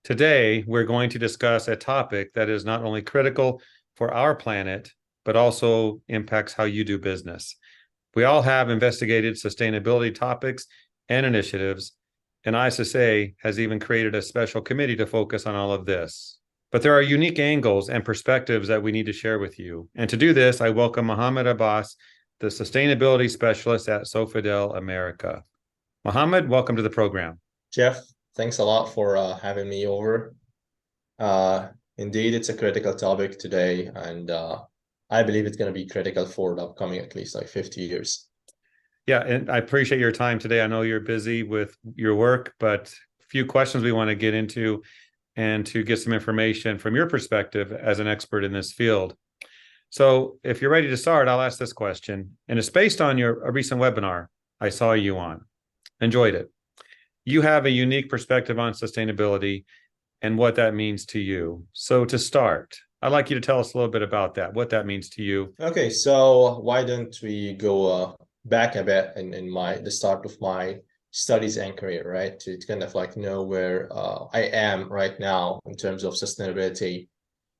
Today, we're going to discuss a topic that is not only critical for our planet, but also impacts how you do business. We all have investigated sustainability topics and initiatives, and ISSA has even created a special committee to focus on all of this. But there are unique angles and perspectives that we need to share with you. And to do this, I welcome Mohammed Abbas, the sustainability specialist at Sofidel America. Mohammed, welcome to the program. Jeff, thanks a lot for having me over. Indeed, it's a critical topic today, and I believe it's going to be critical for the upcoming at least like 50 years. Yeah, and I appreciate your time today. I know you're busy with your work, but a few questions we want to get into and to get some information from your perspective as an expert in this field. So if you're ready to start, I'll ask this question. And it's based on a recent webinar I saw you on. Enjoyed it. You have a unique perspective on sustainability and what that means to you. So to start, I'd like you to tell us a little bit about that, what that means to you. Okay, so why don't we go back a bit in the start of my studies and career, right? To kind of like know where I am right now in terms of sustainability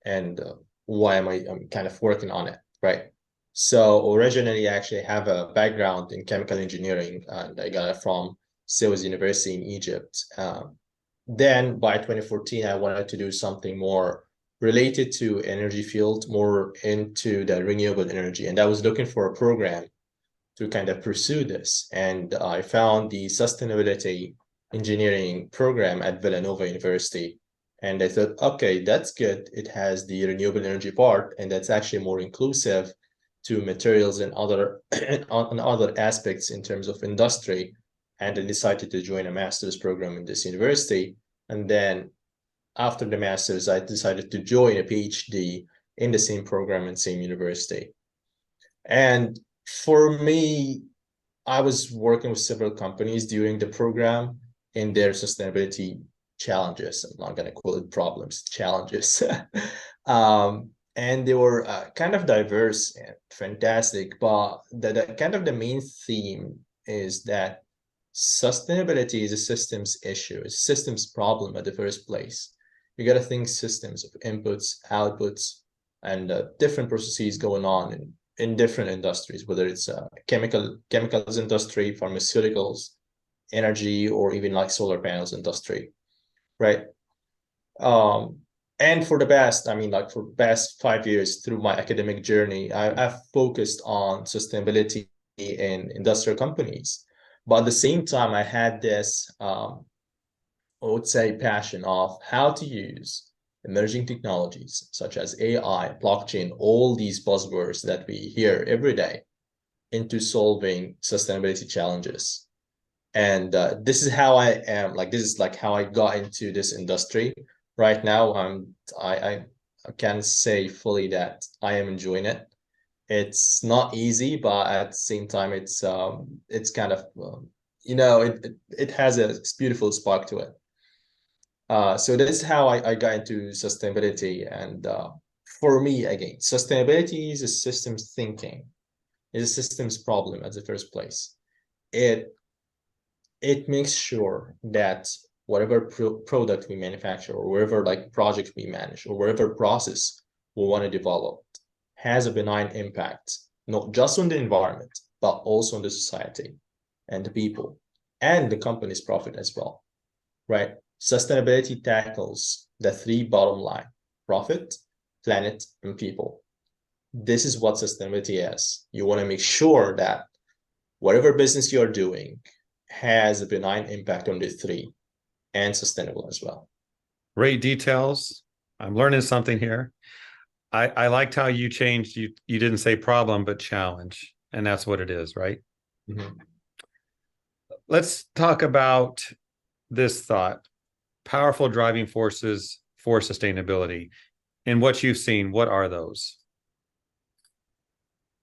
and why I'm kind of working on it, right? So originally, I actually have a background in chemical engineering, and I got it from Suez University in Egypt. Then by 2014, I wanted to do something more related to energy field, more into the renewable energy. And I was looking for a program to kind of pursue this. And I found the sustainability engineering program at Villanova University. And I thought, okay, that's good. It has the renewable energy part, and that's actually more inclusive to materials and other on other aspects in terms of industry. And I decided to join a master's program in this university. And then after the master's, I decided to join a PhD in the same program and same university. And for me, I was working with several companies during the program in their sustainability challenges. I'm not going to call it problems, challenges. And they were kind of diverse and fantastic, but the kind of the main theme is that sustainability is a systems issue, it's a systems problem at the first place. You got to think systems of inputs, outputs, and different processes going on in different industries, whether it's chemicals industry, pharmaceuticals, energy, or even like solar panels industry, right? And for the past, I mean, like for the past 5 years through my academic journey, I've focused on sustainability in industrial companies. But at the same time, I had this, I would say, passion of how to use emerging technologies such as AI, blockchain, all these buzzwords that we hear every day into solving sustainability challenges. And this is how I am, like, this is like how I got into this industry. Right now, I can say fully that I am enjoying it. It's not easy, but at the same time, it's kind of it has a beautiful spark to it. So this is how I got into sustainability. And for me, again, sustainability is a systems thinking, is a systems problem at the first place. It it makes sure that whatever product we manufacture, or whatever like project we manage, or whatever process we want to develop has a benign impact, not just on the environment, but also on the society and the people and the company's profit as well, right? Sustainability tackles the three bottom line: profit, planet, and people. This is what sustainability is. You want to make sure that whatever business you're doing has a benign impact on the three and sustainable as well. Great details. I'm learning something here. I liked how you changed. You didn't say problem, but challenge. And that's what it is, right? Mm-hmm. Let's talk about this thought: powerful driving forces for sustainability. In what you've seen, what are those?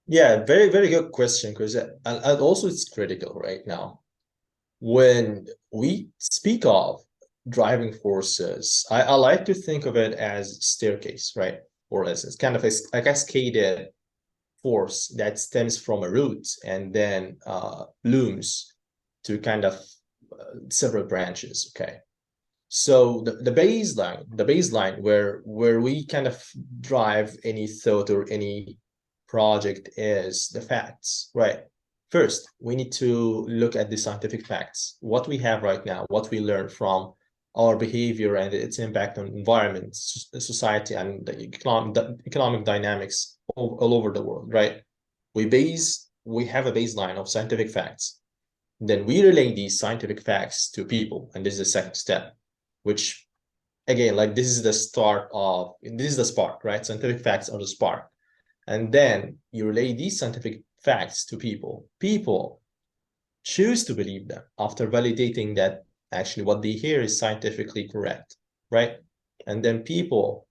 Yeah, very, very good question, because and also it's critical right now. When we speak of driving forces, I like to think of it as staircase, right? Or as it's kind of a cascaded force that stems from a root and then blooms to kind of several branches, okay? So the baseline where we kind of drive any thought or any project is the facts, right? First, we need to look at the scientific facts, what we have right now, what we learn from our behavior and its impact on environment, society, and the economic dynamics all over the world, right? We have a baseline of scientific facts. Then we relay these scientific facts to people, and this is the second step, which again, like this is the spark, right? Scientific facts are the spark. And then you relay these scientific facts to people. People choose to believe them after validating that actually what they hear is scientifically correct, right? And then people,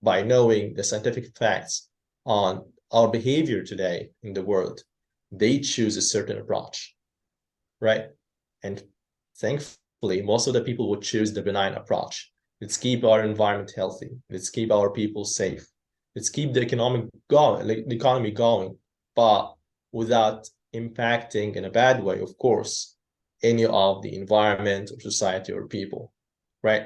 by knowing the scientific facts on our behavior today in the world, they choose a certain approach, right? And thankfully, most of the people would choose the benign approach. Let's keep our environment healthy. Let's keep our people safe. Let's keep the economy going, but without impacting in a bad way, of course, any of the environment or society or people, right?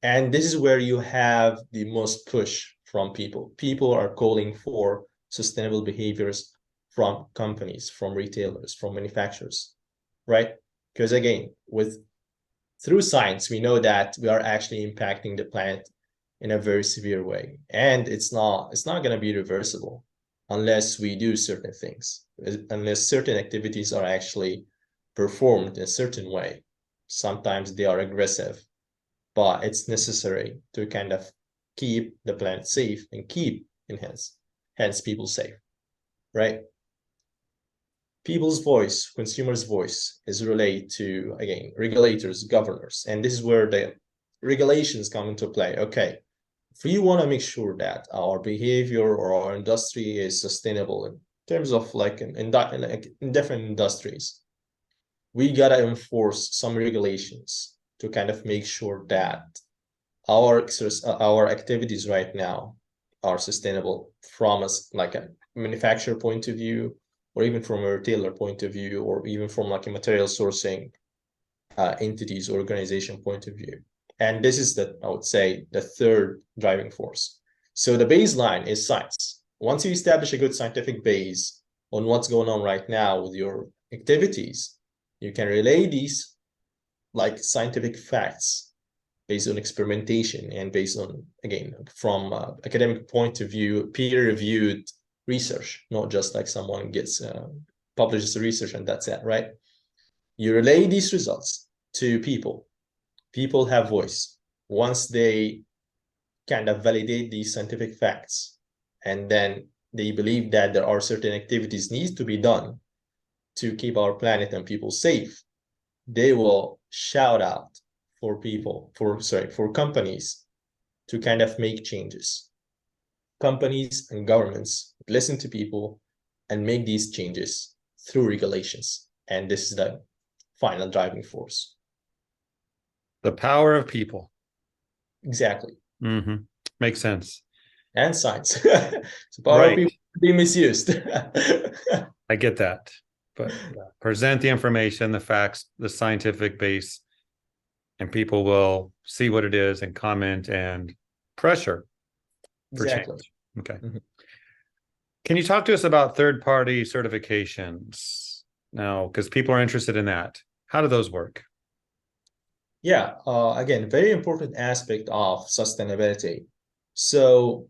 And this is where you have the most push from people. People are calling for sustainable behaviors from companies, from retailers, from manufacturers, right? Because again, through science, we know that we are actually impacting the planet in a very severe way, and it's not going to be reversible unless we do certain things, unless certain activities are actually performed in a certain way. Sometimes they are aggressive, but it's necessary to kind of keep the planet safe and keep hence people safe, right? People's voice, consumers' voice is relayed to, again, regulators, governors, and this is where the regulations come into play. Okay, if we want to make sure that our behavior or our industry is sustainable in terms of like in different industries, we gotta enforce some regulations to kind of make sure that our activities right now are sustainable from like a manufacturer point of view, or even from a retailer point of view, or even from like a material sourcing entities or organization point of view. And this is I would say, the third driving force. So the baseline is science. Once you establish a good scientific base on what's going on right now with your activities, you can relay these like scientific facts based on experimentation and based on, again, from academic point of view, peer-reviewed research, not just like someone publishes research and that's it, right? You relay these results to people. People have voice. Once they kind of validate these scientific facts, and then they believe that there are certain activities needs to be done to keep our planet and people safe, they will shout out for companies to kind of make changes. Companies and governments listen to people and make these changes through regulations. And this is the final driving force. The power of people. Exactly. Mm-hmm. Makes sense. And science. So power of people be misused. I get that. But present the information, the facts, the scientific base, and people will see what it is and comment and pressure for change. Okay. Mm-hmm. Can you talk to us about third-party certifications now? Because people are interested in that. How do those work? Yeah, again, very important aspect of sustainability. So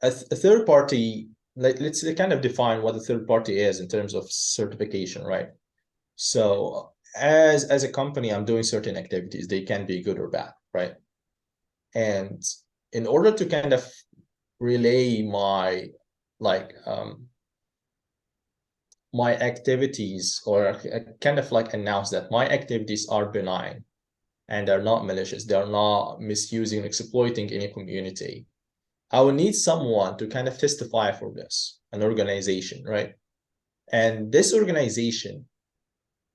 a third party, let's kind of define what a third party is in terms of certification, right? So as a company, I'm doing certain activities. They can be good or bad, right? And in order to kind of relay my my activities, or kind of like announce that my activities are benign and they're not malicious, they're not misusing, exploiting any community, I will need someone to kind of testify for this, an organization, right? And this organization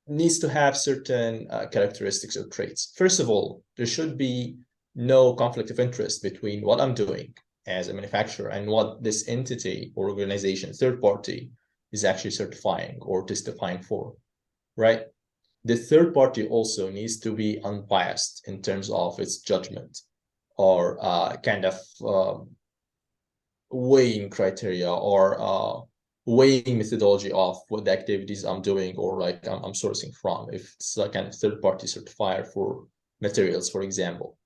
needs to have certain characteristics or traits. First of all, there should be no conflict of interest between what I'm doing as a manufacturer and what this entity or organization, third party, is actually certifying or testifying for, right? the third party also needs to be unbiased in terms of its judgment or kind of weighing criteria or weighing methodology of what the activities I'm doing or like I'm sourcing from, if it's a kind of third party certifier for materials, for example.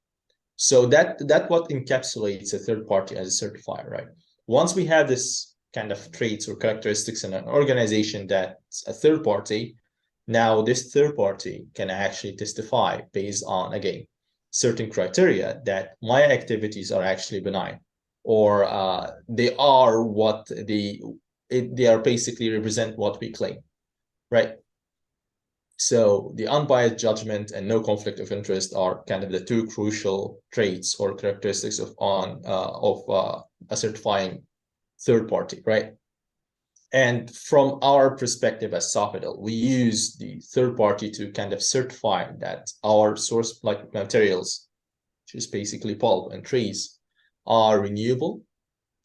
So that what encapsulates a third party as a certifier, right? Once we have this kind of traits or characteristics in an organization that's a third party, now this third party can actually testify based on, again, certain criteria that my activities are actually benign, or they are what they are basically represent what we claim, right? So the unbiased judgment and no conflict of interest are kind of the two crucial traits or characteristics of a certifying third party, right? And from our perspective as Sofidel, we use the third party to kind of certify that our source like materials, which is basically pulp and trees, are renewable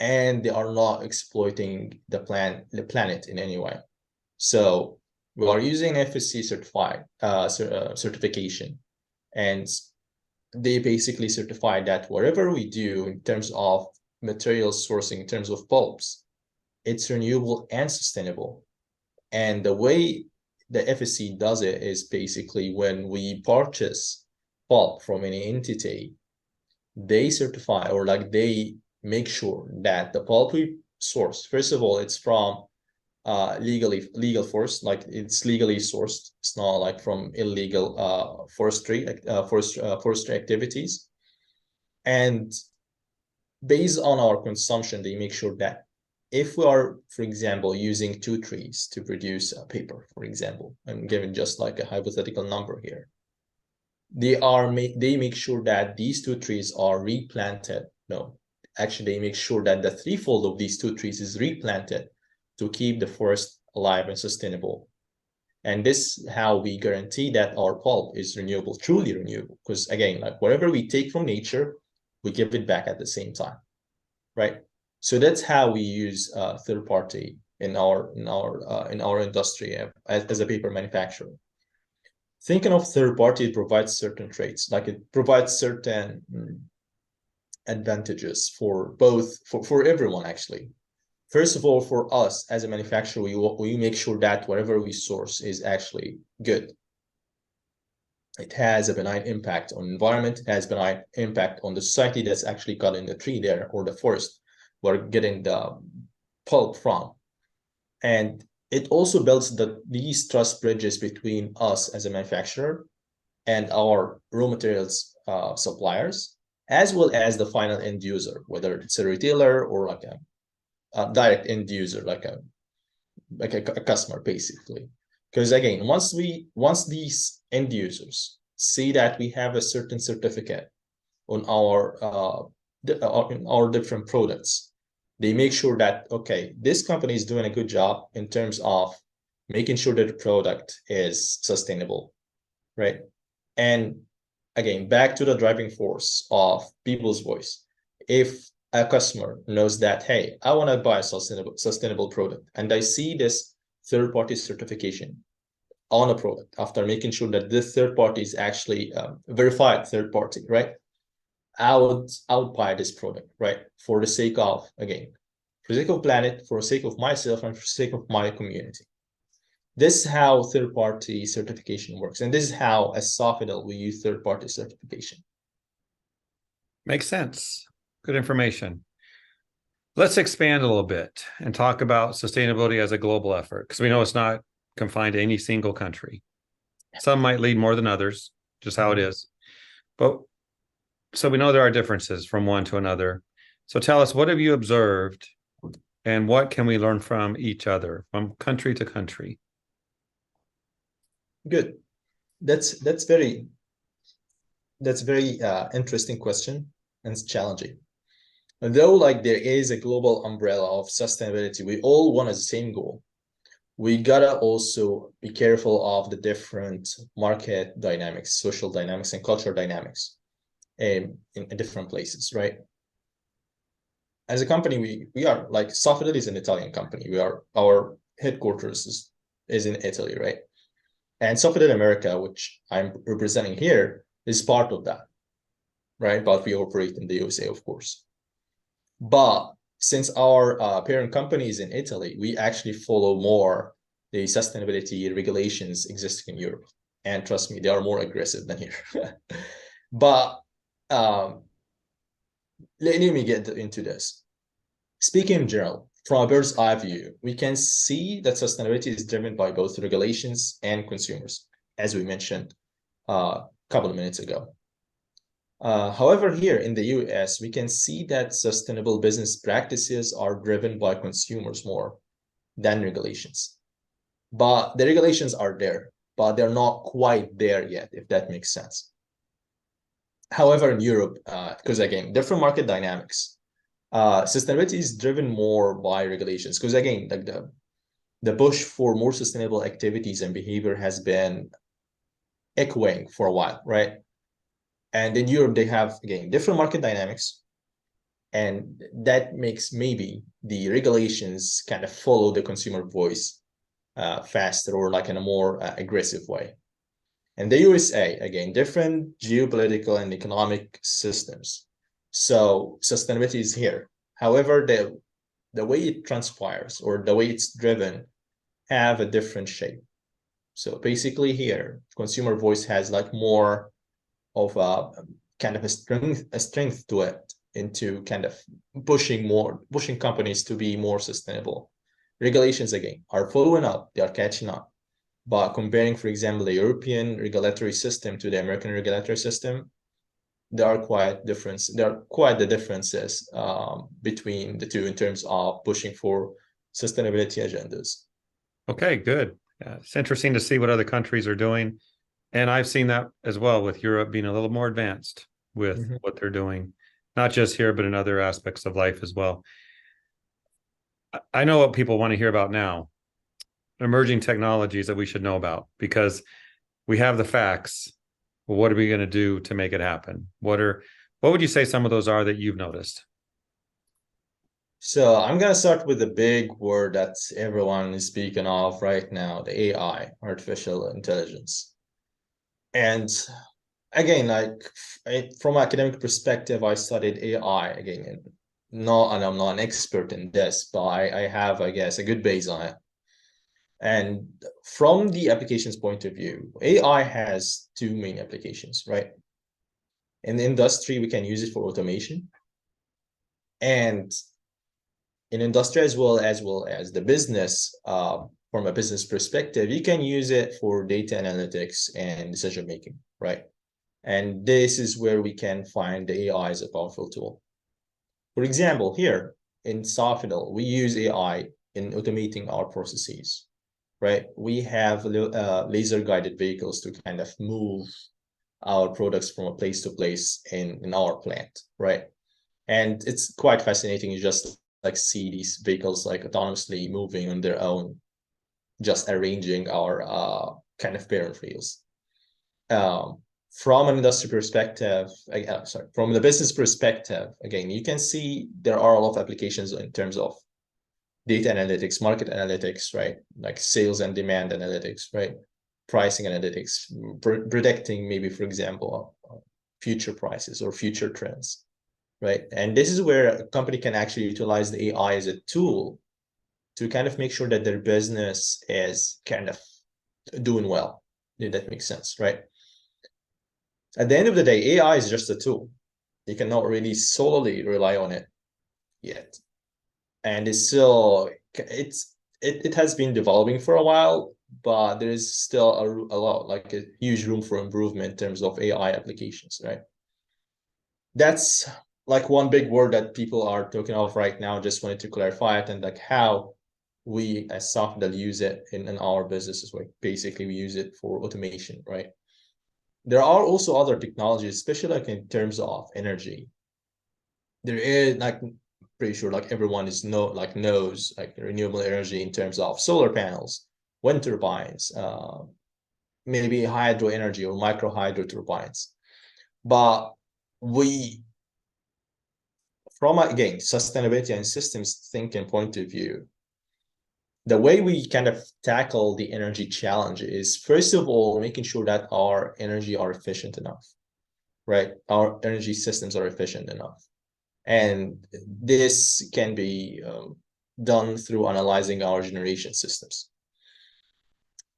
and they are not exploiting the planet in any way. So we are using FSC certification, and they basically certify that whatever we do in terms of material sourcing, in terms of pulps, it's renewable and sustainable. And the way the FSC does it is basically when we purchase pulp from any entity, they certify or like they make sure that the pulp we source, first of all, it's from legal forest, like it's legally sourced. It's not like from illegal forestry activities. And based on our consumption, they make sure that if we are, for example, using 2 trees to produce a paper, for example, I'm giving just like a hypothetical number here, they make sure that these 2 trees are replanted. No, actually, they make sure that the threefold of these 2 trees is replanted to keep the forest alive and sustainable. And this is how we guarantee that our pulp is renewable, truly renewable. Because again, like whatever we take from nature, we give it back at the same time, right? So that's how we use third party in our industry as a paper manufacturer. Thinking of third party, it provides certain traits, like it provides certain advantages for both for everyone actually. First of all, for us as a manufacturer, we make sure that whatever we source is actually good. It has a benign impact on environment, it has benign impact on the society that's actually cutting the tree there or the forest we're getting the pulp from. And it also builds these trust bridges between us as a manufacturer and our raw materials suppliers, as well as the final end user, whether it's a retailer or like a direct end user, like a customer, basically. Because again, once these end users see that we have a certain certificate on our different products, they make sure that, okay, this company is doing a good job in terms of making sure that the product is sustainable, right? And again, back to the driving force of people's voice. If a customer knows that, hey, I want to buy a sustainable product, and I see this third-party certification on a product after making sure that this third party is actually verified third party, right? I would buy this product, right? For the sake of, again, for the sake of planet, for the sake of myself, and for the sake of my community. This is how third-party certification works. And this is how, as Sofidel, we use third-party certification. Makes sense. Good information. Let's expand a little bit and talk about sustainability as a global effort, because we know it's not confined to any single country. Some might lead more than others, just how it is. But so we know there are differences from one to another. So tell us, what have you observed and what can we learn from each other, from country to country? Good. That's very interesting question, and it's challenging. Though like there is a global umbrella of sustainability, we all want the same goal. We gotta also be careful of the different market dynamics, social dynamics, and cultural dynamics in different places, right? As a company, we are like Sofidel is an Italian company. Our headquarters is in Italy, right? And Sofidel America, which I'm representing here, is part of that, right? But we operate in the USA, of course. But since our parent company is in Italy, we actually follow more the sustainability regulations existing in Europe. And trust me, they are more aggressive than here. But um, let me get into this. Speaking in general, from a bird's eye view, we can see that sustainability is driven by both regulations and consumers, as we mentioned a couple of minutes ago. However, here in the US, we can see that sustainable business practices are driven by consumers more than regulations. But the regulations are there, but they're not quite there yet, if that makes sense. However, in Europe, because again, different market dynamics, sustainability is driven more by regulations. Because again, like the push for more sustainable activities and behavior has been echoing for a while, right? And in Europe, they have, again, different market dynamics. And that makes maybe the regulations kind of follow the consumer voice faster or like in a more aggressive way. And the USA, again, different geopolitical and economic systems. So sustainability is here. However, the way it transpires or the way it's driven have a different shape. So basically here, consumer voice has like more of a kind of a strength to it into kind of pushing companies to be more sustainable. Regulations again are following up, they are catching up. But comparing, for example, the European regulatory system to the American regulatory system, there are quite the differences between the two in terms of pushing for sustainability agendas. Okay, good. Yeah, it's interesting to see what other countries are doing. And I've seen that as well with Europe being a little more advanced with Mhm. what they're doing, not just here, but in other aspects of life as well. I know what people want to hear about now, emerging technologies that we should know about because we have the facts. Well, what are we going to do to make it happen? What would you say some of those are that you've noticed? So I'm gonna start with the big word that everyone is speaking of right now, the AI, artificial intelligence. And again, from academic perspective, I studied AI again, and I'm not an expert in this, but I have, I guess, a good base on it. And from the applications point of view, AI has two main applications, right? In the industry, we can use it for automation, and in industry as well as the business, from a business perspective, you can use it for data analytics and decision making, right? And this is where we can find the AI as a powerful tool. For example, here in Sofidel, we use AI in automating our processes, right? We have laser guided vehicles to kind of move our products from a place to place in our plant, right? And it's quite fascinating. You just like see these vehicles like autonomously moving on their own, just arranging our kind of parent wheels. Um, from an industry perspective, sorry, from the business perspective, again, you can see there are a lot of applications in terms of data analytics, market analytics, right? Like sales and demand analytics, right? Pricing analytics, predicting maybe, for example, future prices or future trends, right? And this is where a company can actually utilize the AI as a tool to kind of make sure that their business is kind of doing well. If that makes sense, right? At the end of the day, AI is just a tool. You cannot really solely rely on it yet. And it has been developing for a while, but there is still a lot, like a huge room for improvement in terms of AI applications, right? That's like one big word that people are talking of right now. Just wanted to clarify it and like how we as Sofidel use it in our businesses. Like basically we use it for automation, right? There are also other technologies, especially like in terms of energy. There is like pretty sure like everyone knows like renewable energy in terms of solar panels, wind turbines, maybe hydro energy or micro hydro turbines. But we from again sustainability and systems thinking point of view, the way we kind of tackle the energy challenge is, first of all, making sure that our energy are efficient enough, right? Our energy systems are efficient enough. And this can be done through analyzing our generation systems.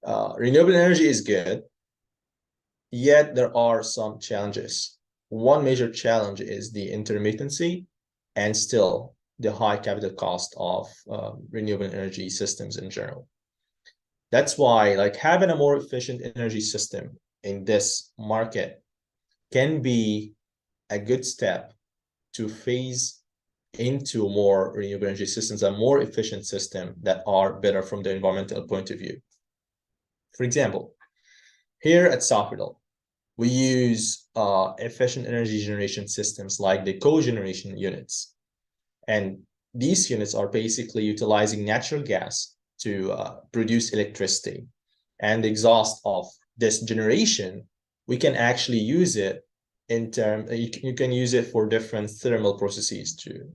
Renewable energy is good, yet there are some challenges. One major challenge is the intermittency and still the high capital cost of renewable energy systems in general. That's why like having a more efficient energy system in this market can be a good step to phase into more renewable energy systems, a more efficient system that are better from the environmental point of view. For example, here at Sofidel, we use efficient energy generation systems like the cogeneration units. And these units are basically utilizing natural gas to produce electricity. And the exhaust of this generation, we can actually use it in term, you can use it for different thermal processes too.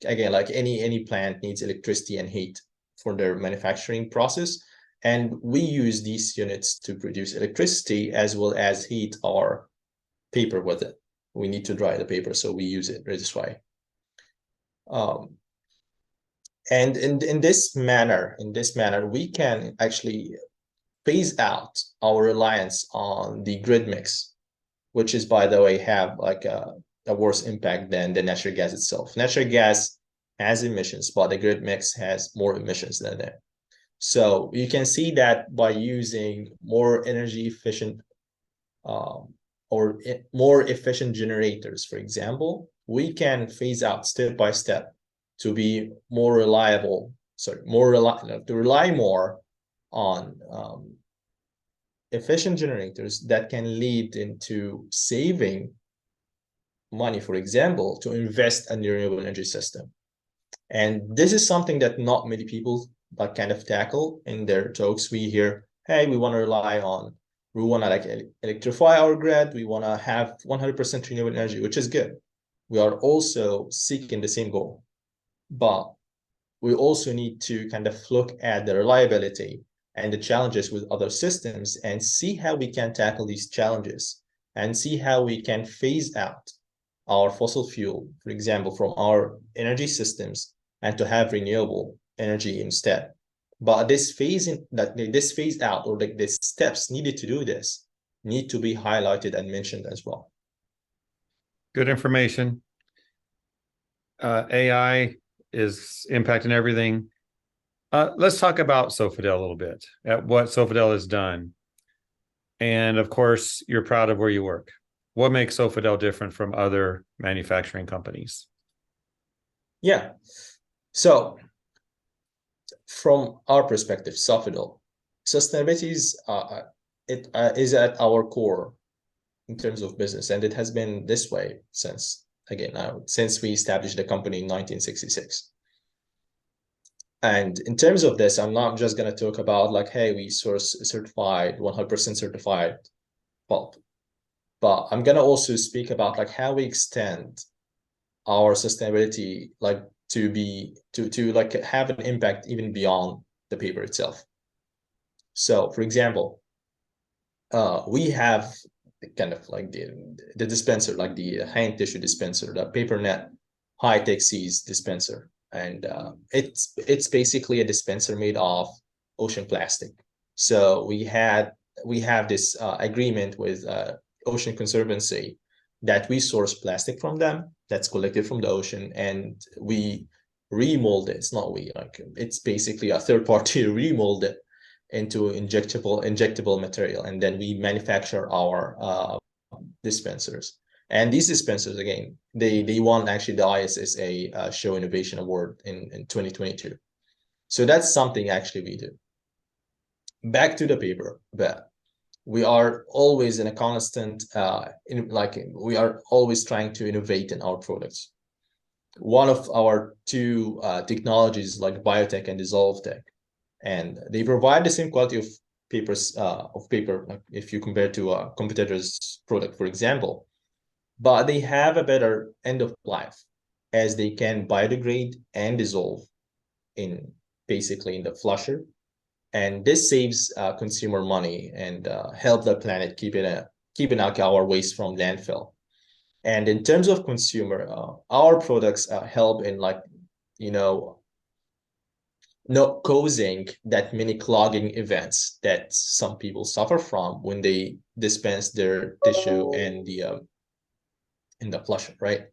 Again, like any plant needs electricity and heat for their manufacturing process. And we use these units to produce electricity as well as heat our paper with it. We need to dry the paper, so we use it this way. And in this manner, we can actually phase out our reliance on the grid mix, which is, by the way, have like a worse impact than the natural gas itself. Natural gas has emissions, but the grid mix has more emissions than that. So you can see that by using more energy efficient or more efficient generators, for example, we can phase out step by step to be more reliable, to rely more on efficient generators that can lead into saving money, for example, to invest in the renewable energy system. And this is something that not many people like kind of tackle in their talks. We hear, hey, we want to like electrify our grid. We want to have 100% renewable energy, which is good. We are also seeking the same goal, but we also need to kind of look at the reliability and the challenges with other systems and see how we can tackle these challenges and see how we can phase out our fossil fuel, for example, from our energy systems and to have renewable energy instead. But this phase out, or like the steps needed to do this, need to be highlighted and mentioned as well. Good information. AI is impacting everything. Let's talk about Sofidel a little bit, at what Sofidel has done. And of course, you're proud of where you work. What makes Sofidel different from other manufacturing companies? Yeah. So from our perspective, Sofidel, sustainability is at our core in terms of business, and it has been this way since we established the company in 1966. And in terms of this, I'm not just going to talk about like, hey, we source certified, 100% certified pulp, but I'm going to also speak about like how we extend our sustainability, like to like have an impact even beyond the paper itself. So for example, we have kind of like the dispenser, like the hand tissue dispenser, the PaperNet high-tech Seas dispenser. And it's basically a dispenser made of ocean plastic. So we have this agreement with Ocean Conservancy that we source plastic from them that's collected from the ocean, and we remold it. It's not we, like it's basically a third party remold it into injectable material, and then we manufacture our dispensers. And these dispensers, again, they won actually the ISSA Show Innovation Award in 2022. So that's something actually we do. Back to the paper, but we are always in a constant, we are always trying to innovate in our products. One of our two technologies like biotech and dissolve tech, and they provide the same quality of paper, like if you compare to a competitor's product, for example, but they have a better end of life as they can biodegrade and dissolve in basically in the flusher. And this saves consumer money and help the planet keeping out our waste from landfill. And in terms of consumer, our products help in like, you know, not causing that many clogging events that some people suffer from when they dispense their tissue in the flusher, right?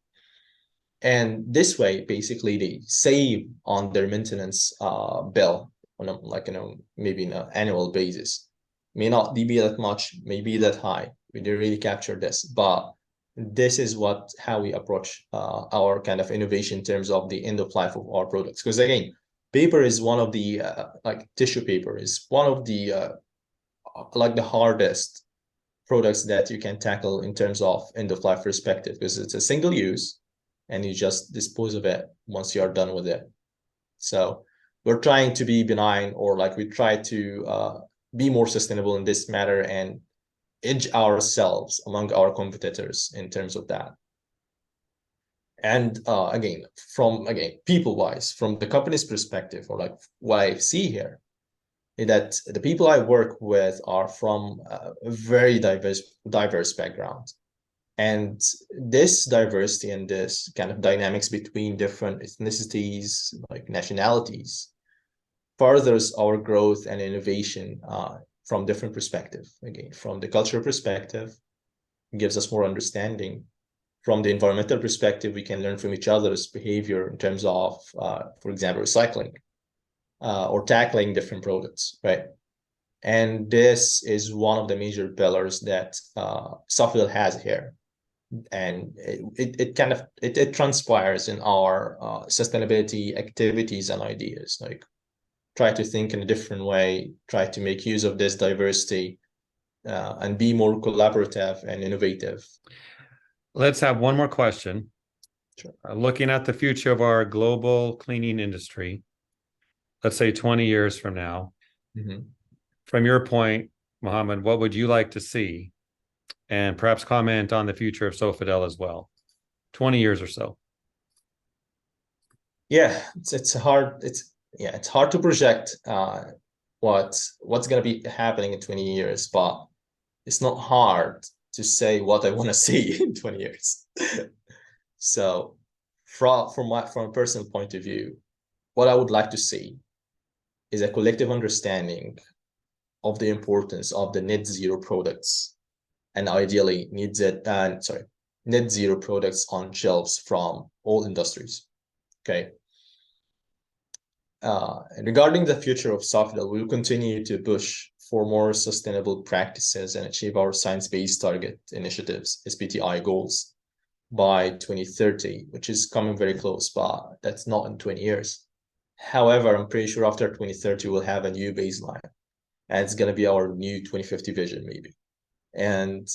And this way, basically, they save on their maintenance bill on a, like, maybe in an annual basis. May not be that much, may be that high. We didn't really capture this, but this is how we approach our kind of innovation in terms of the end of life of our products. Because again, paper is one of the like tissue paper is one of the like the hardest products that you can tackle in terms of end of life perspective, because it's a single use and you just dispose of it once you are done with it. So we're trying to be benign, or like we try to be more sustainable in this matter and edge ourselves among our competitors in terms of that. And again, people wise, from the company's perspective, or like what I see here, is that the people I work with are from a very diverse background. And this diversity and this kind of dynamics between different ethnicities, like nationalities, furthers our growth and innovation from different perspective. Again, from the cultural perspective, it gives us more understanding. From the environmental perspective, we can learn from each other's behavior in terms of, for example, recycling or tackling different products, right? And this is one of the major pillars that Sofidel has here. And it transpires in our sustainability activities and ideas, like try to think in a different way, try to make use of this diversity and be more collaborative and innovative. Let's have one more question. Sure. Looking at the future of our global cleaning industry, let's say 20 years from now, from your point, Mohammed, what would you like to see? And perhaps comment on the future of Sofidel as well. 20 years or so. Yeah, it's hard to project what's going to be happening in 20 years, but it's not hard to say what I want to see in 20 years. So from a personal point of view, what I would like to see is a collective understanding of the importance of the net zero products, and ideally net zero products on shelves from all industries. Okay. Regarding the future of Sofidel, we will continue to push for more sustainable practices and achieve our science-based target initiatives, SBTI goals, by 2030, which is coming very close, but that's not in 20 years. However, I'm pretty sure after 2030, we'll have a new baseline, and it's going to be our new 2050 vision, maybe. And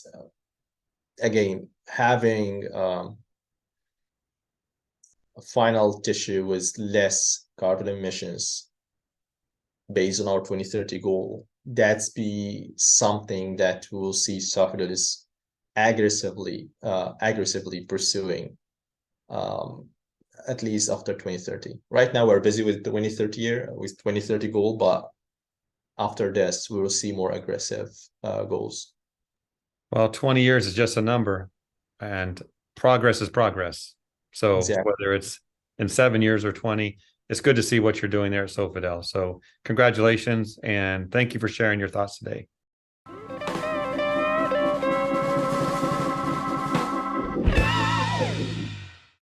again, having a final tissue with less carbon emissions based on our 2030 goal, that's be something that we will see Sofidel is aggressively pursuing, at least after 2030. Right now, we're busy with 2030 goal, but after this, we will see more aggressive goals. Well, 20 years is just a number, and progress is progress. So exactly. Whether it's in 7 years or 20, it's good to see what you're doing there at Sofidel. So congratulations, and thank you for sharing your thoughts today.